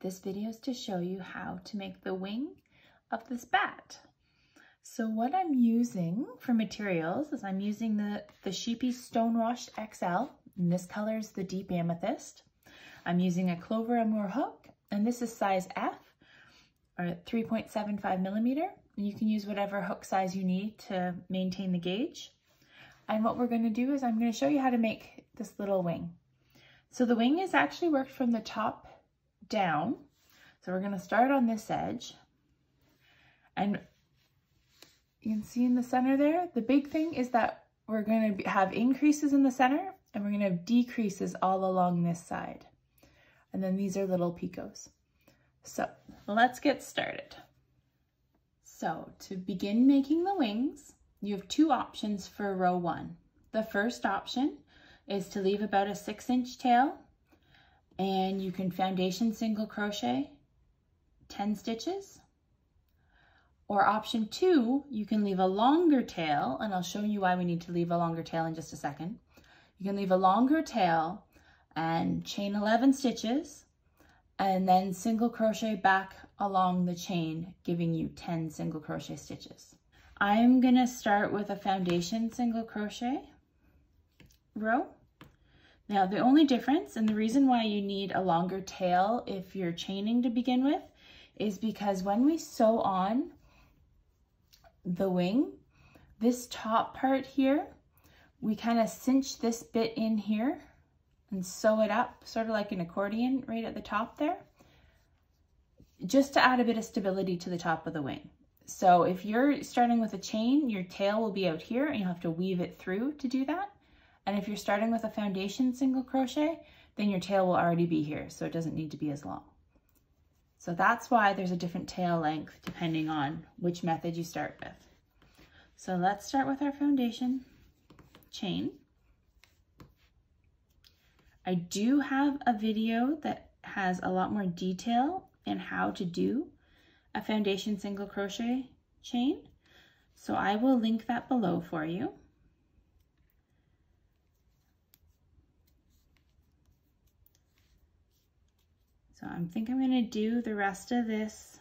This video is to show you how to make the wing of this bat. So what I'm using for materials is I'm using the Sheepy Stonewashed XL, and this color is the Deep Amethyst. I'm using a Clover Amour hook, and this is size F, or 3.75 millimeter. And you can use whatever hook size you need to maintain the gauge. And what we're going to do is I'm going to show you how to make this little wing. So the wing is actually worked from the top down. So we're going to start on this edge. And you can see in the center there, the big thing is that we're going to have increases in the center and we're going to have decreases all along this side. And then these are little picots. So let's get started. So to begin making the wings, you have two options for row 1. The first option is to leave about a 6-inch tail, and you can foundation single crochet 10 stitches. Or option 2, you can leave a longer tail, and I'll show you why we need to leave a longer tail in just a second. You can leave a longer tail and chain 11 stitches, and then single crochet back along the chain, giving you 10 single crochet stitches. I'm gonna start with a foundation single crochet row. Now the only difference, and the reason why you need a longer tail if you're chaining to begin with, is because when we sew on the wing, this top part here, we kind of cinch this bit in here and sew it up, sort of like an accordion right at the top there, just to add a bit of stability to the top of the wing. So if you're starting with a chain, your tail will be out here and you'll have to weave it through to do that. And if you're starting with a foundation single crochet, then your tail will already be here, so it doesn't need to be as long. So that's why there's a different tail length depending on which method you start with. So let's start with our foundation chain. I do have a video that has a lot more detail in how to do a foundation single crochet chain, so I will link that below for you. So I think I'm going to do the rest of this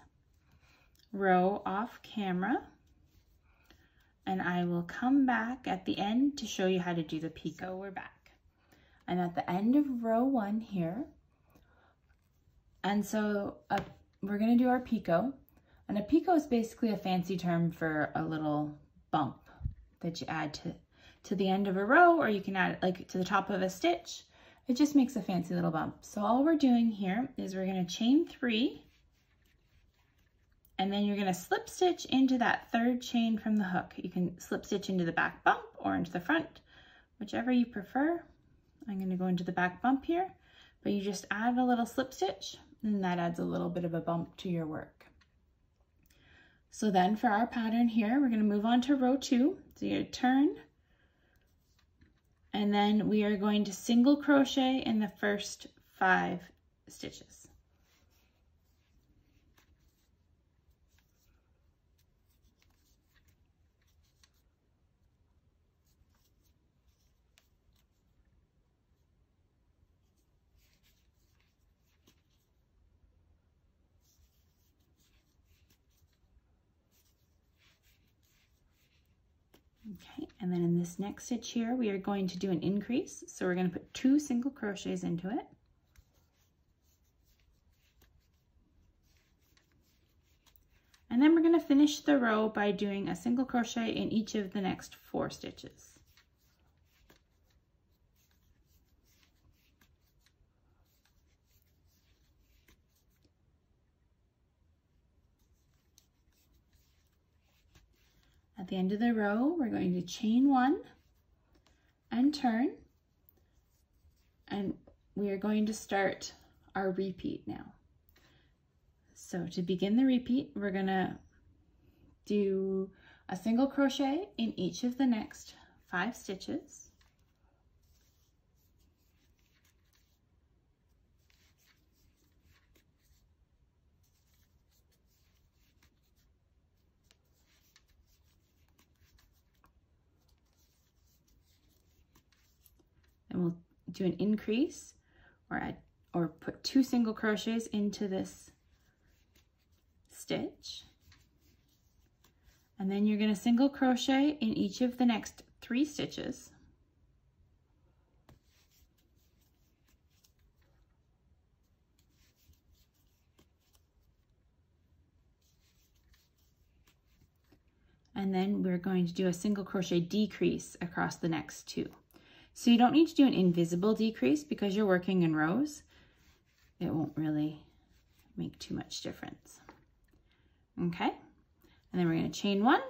row off camera, and I will come back at the end to show you how to do the picot. We're back. I'm at the end of row 1 here, and so we're going to do our picot. And a picot is basically a fancy term for a little bump that you add to the end of a row, or you can add it like to the top of a stitch. It just makes a fancy little bump. So all we're doing here is we're going to chain 3, and then you're going to slip stitch into that 3rd chain from the hook. You can slip stitch into the back bump or into the front, whichever you prefer. I'm going to go into the back bump here, but you just add a little slip stitch, and that adds a little bit of a bump to your work. So then for our pattern here, we're going to move on to row 2. So you're going to turn, and then we are going to single crochet in the first 5 stitches. Okay, and then in this next stitch here, we are going to do an increase. So we're going to put 2 single crochets into it. And then we're going to finish the row by doing a single crochet in each of the next 4 stitches. At the end of the row, we're going to chain 1 and turn, and we are going to start our repeat now. So to begin the repeat, we're going to do a single crochet in each of the next 5 stitches. And we'll do an increase or or put 2 single crochets into this stitch. And then you're going to single crochet in each of the next 3 stitches. And then we're going to do a single crochet decrease across the next 2. So you don't need to do an invisible decrease because you're working in rows. It won't really make too much difference. Okay, and then we're going to chain 1,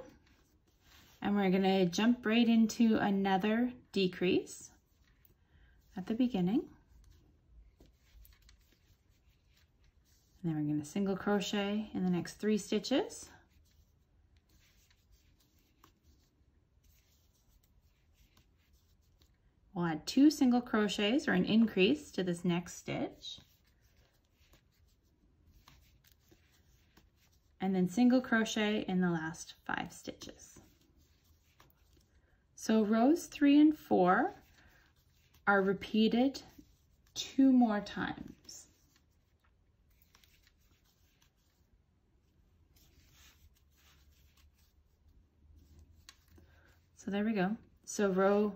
and we're going to jump right into another decrease at the beginning. And then we're going to single crochet in the next 3 stitches. We'll add 2 single crochets or an increase to this next stitch. And then single crochet in the last 5 stitches. So rows 3 and 4 are repeated 2 more times. So there we go. So row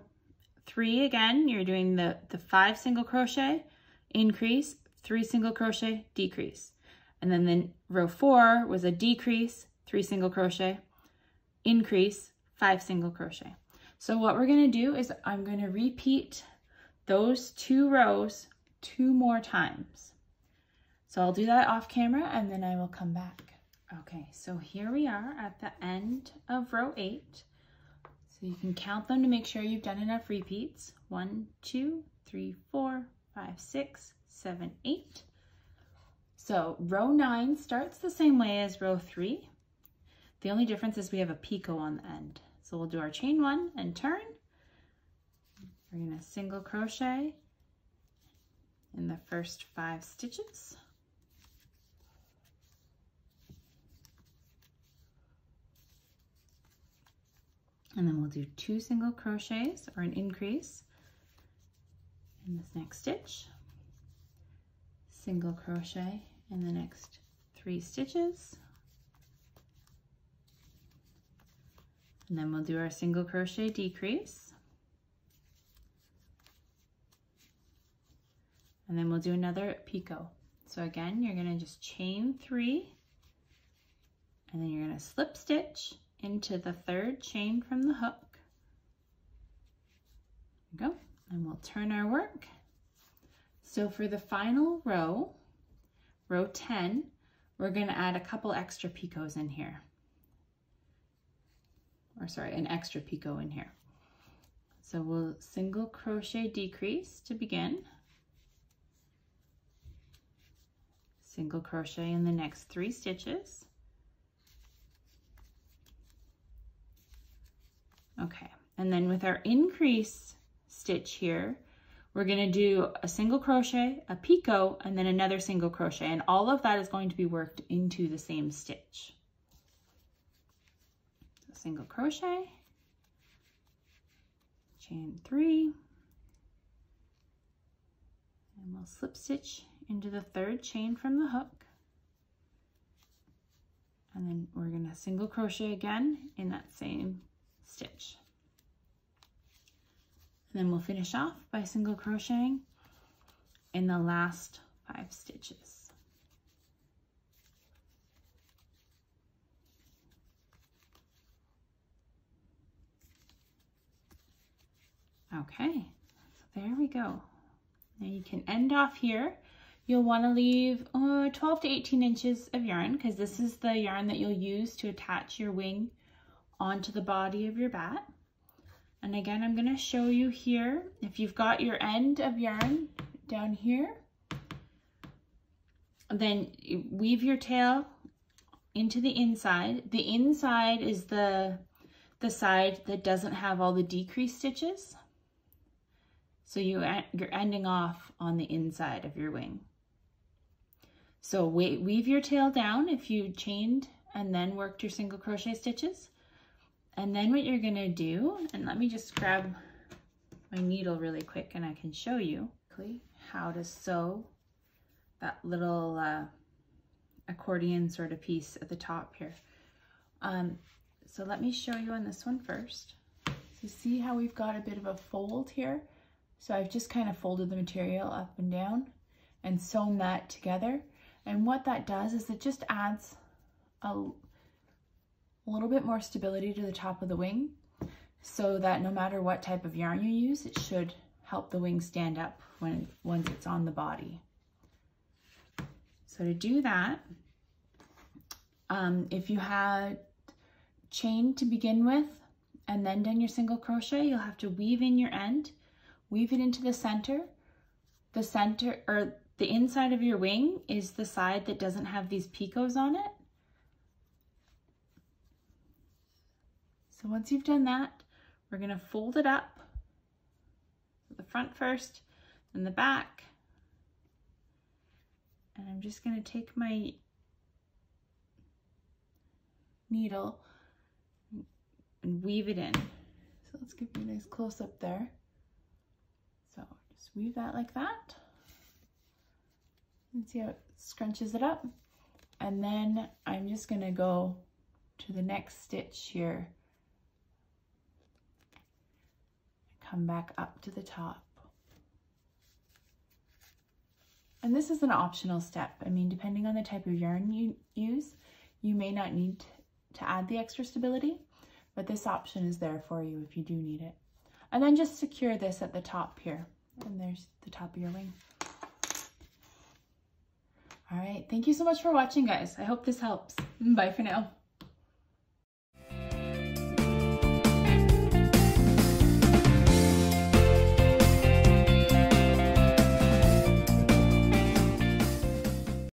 3 again, you're doing the 5 single crochet, increase, 3 single crochet, decrease. And then row 4 was a decrease, 3 single crochet, increase, 5 single crochet. So what we're going to do is I'm going to repeat those 2 rows 2 more times. So I'll do that off camera and then I will come back. Okay, so here we are at the end of row 8. So you can count them to make sure you've done enough repeats. 1, 2, 3, 4, 5, 6, 7, 8. So row 9 starts the same way as row 3. The only difference is we have a picot on the end. So we'll do our chain 1 and turn. We're going to single crochet in the first 5 stitches. And then we'll do 2 single crochets or an increase in this next stitch. Single crochet in the next 3 stitches. And then we'll do our single crochet decrease. And then we'll do another picot. So again, you're going to just chain 3 and then you're going to slip stitch into the 3rd chain from the hook. There we go. And we'll turn our work. So for the final row, row 10, we're going to add a couple extra picots in here. Or sorry, an extra picot in here. So we'll single crochet decrease to begin. Single crochet in the next 3 stitches. Okay, and then with our increase stitch here, we're going to do a single crochet, a picot, and then another single crochet, and all of that is going to be worked into the same stitch. So single crochet, chain 3, and we'll slip stitch into the 3rd chain from the hook, and then we're going to single crochet again in that same stitch. And then we'll finish off by single crocheting in the last 5 stitches. Okay, so there we go. Now you can end off here. You'll want to leave 12 to 18 inches of yarn because this is the yarn that you'll use to attach your wing onto the body of your bat. And again, I'm going to show you here, if you've got your end of yarn down here, then you weave your tail into the inside. The inside is the side that doesn't have all the decrease stitches. So you're ending off on the inside of your wing. So weave your tail down if you chained and then worked your single crochet stitches. And then what you're gonna do, and let me just grab my needle really quick and I can show you how to sew that little accordion sort of piece at the top here. So let me show you on this one first. So see how we've got a bit of a fold here? So I've just kind of folded the material up and down and sewn that together. And what that does is it just adds a little bit more stability to the top of the wing, so that no matter what type of yarn you use, it should help the wing stand up once it's on the body. So to do that, if you had chain to begin with and then done your single crochet, you'll have to weave in your end, weave it into the center. The center, or the inside of your wing, is the side that doesn't have these picots on it. So once you've done that, we're going to fold it up, the front first, then the back, and I'm just going to take my needle and weave it in. So let's give you a nice close up there. So just weave that like that, and see how it scrunches it up. And then I'm just going to go to the next stitch here, come back up to the top. And this is an optional step. I mean, depending on the type of yarn you use, you may not need to add the extra stability, but this option is there for you if you do need it. And then just secure this at the top here. And there's the top of your wing. All right, thank you so much for watching, guys. I hope this helps. Bye for now.